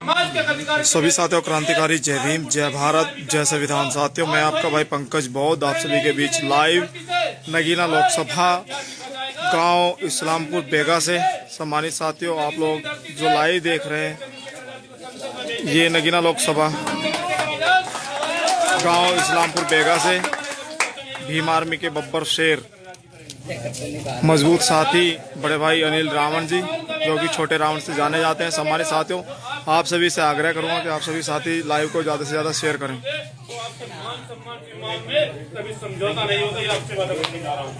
सभी साथियों, क्रांतिकारी जय भीम, जय भारत, जय संविधान। साथियों, मैं आपका भाई पंकज बौद्ध आप सभी के बीच लाइव नगीना लोकसभा गांव इस्लामपुर बेगा से। सम्मानित साथियों, आप लोग जो लाइव देख रहे हैं, ये नगीना लोकसभा गांव इस्लामपुर बेगा से भीम आर्मी के बब्बर शेर, मजबूत साथी बड़े भाई अनिल रावण जी, जो कि छोटे रावण से जाने जाते हैं। सम्मानित साथियों, आप सभी से आग्रह करूंगा कि आप सभी साथी लाइव को ज्यादा से ज्यादा शेयर करें। कभी समझौता नहीं होता, ये आपसे वादा करने जा रहा हूँ।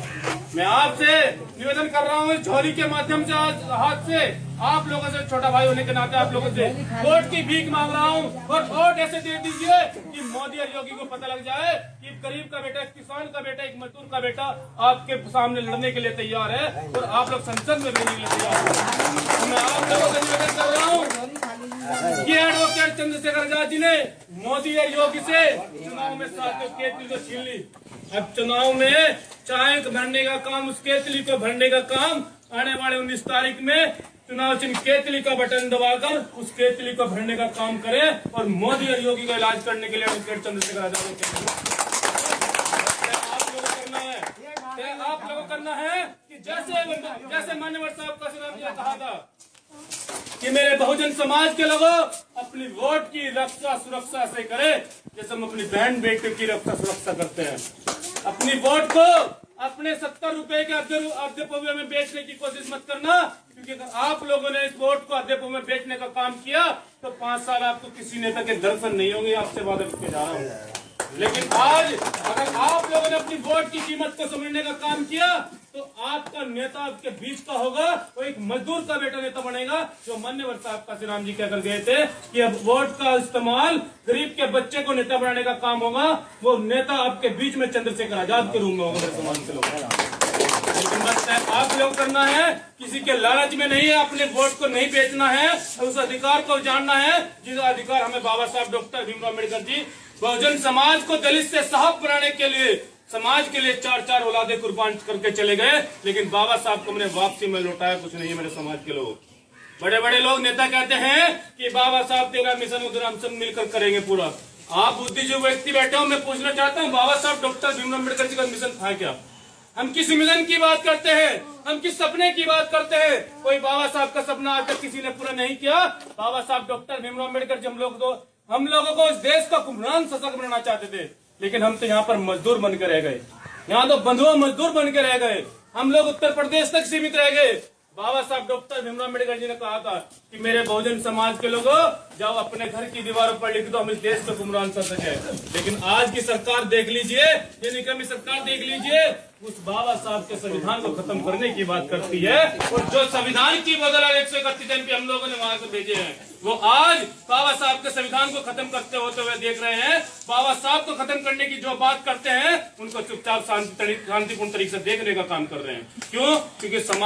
मैं आपसे निवेदन कर रहा हूँ झोली के माध्यम से, आज हाथ से आप लोगों से, छोटा भाई होने के नाते आप लोगों से वोट की भीख मांग रहा हूँ। और वोट ऐसे दे दीजिए कि मोदी और योगी को पता लग जाए कि गरीब का बेटा, एक किसान का बेटा, एक मजदूर का बेटा आपके सामने लड़ने के लिए तैयार है और आप लोग संसद में रहने के लिए तैयार है। मैं आप लोगों से निवेदन कर रहा हूँ कि एडवोकेट चंद्रशेखर आजाद जी ने मोदी और योगी से चुनाव में साथियों केतली को छीन ली। अब चुनाव में चाय भरने का काम, उस केतली को भरने का काम आने वाले 19 तारीख में चुनाव चिन्ह केतली का बटन दबाकर उस केतली को भरने का काम करें और मोदी और योगी का इलाज करने के लिए एडवोकेट चंद्रशेखर आजाद आप लोगों को करना है कि जैसे मान्यवर साहब का सुनाम ने कहा था कि मेरे बहुजन समाज के लोगों अपनी वोट की रक्षा सुरक्षा से करें जैसे हम अपनी बहन बेटी की रक्षा सुरक्षा करते हैं। अपनी वोट को अपने 70 रुपए के अर्धे पौवे में बेचने की कोशिश मत करना, क्योंकि अगर आप लोगों ने इस वोट को अर्धे पौवे में बेचने का काम किया तो 5 साल आपको किसी नेता के दर्शन नहीं होंगे। आपसे वादा करके जा रहा हूँ। लेकिन आज अगर आप लोगों ने अपनी वोट की कीमत को समझने का काम किया तो आपका नेता आपके बीच का होगा, वो एक मजदूर का बेटा नेता बनेगा। जो मान्यवर साहब काशीराम जी कहकर गए थे कि अब वोट का इस्तेमाल गरीब के बच्चे को नेता बनाने का काम होगा, वो नेता आपके बीच में चंद्रशेखर आजाद के रूप में होगा मेरे समाज के लोग। लेकिन बस आप लोग करना है, किसी के लालच में नहीं है, अपने वोट को नहीं बेचना है, उस अधिकार को जानना है जिस अधिकार हमें बाबा साहब डॉक्टर भीमराव अम्बेडकर जी बहुजन समाज को दलित से साहब बनाने के लिए, समाज के लिए 4-4 औलादे कुर्बान करके चले गए। लेकिन बाबा साहब को हमने वापसी में लौटाया कुछ नहीं है मेरे समाज के लोग। बड़े बड़े लोग नेता कहते हैं कि बाबा साहब तेरा मिशन उधर हम सब मिलकर करेंगे पूरा। आप बुद्धिजीवी व्यक्ति बैठे हो, मैं पूछना चाहता हूँ बाबा साहब डॉक्टर भीमराव अम्बेडकर जी का मिशन था क्या? हम किस मिशन की बात करते हैं? हम किस सपने की बात करते हैं? कोई बाबा साहब का सपना आज तक किसी ने पूरा नहीं किया। बाबा साहब डॉक्टर भीमराव अम्बेडकर जी हम लोगों को इस देश का हुक्मरान शासक बनाना चाहते थे, लेकिन हम तो यहाँ पर मजदूर बन के रह गए। यहाँ तो बंधुआ मजदूर बन के रह गए। हम लोग उत्तर प्रदेश तक सीमित रह गए। बाबा साहब डॉक्टर भीमराव अम्बेडकर जी ने कहा था कि मेरे बहुजन समाज के लोगों जाओ अपने घर की दीवारों पर लिख दो, हम इस देश का हुक्मरान शासक है। लेकिन आज की सरकार देख लीजिए, ये निकम्मी सरकार देख लीजिए, उस बाबा साहब के संविधान को खत्म करने की बात करती है। और जो संविधान की बदला 131 एमपी हम लोगों ने वहां से भेजे हैं, वो आज बाबा साहब के संविधान को खत्म करते होते हुए देख रहे हैं। बाबा साहब को खत्म करने की जो बात करते हैं उनको चुपचाप शांतिपूर्ण तरीके से देखने का काम कर रहे हैं। क्यों? क्योंकि समाज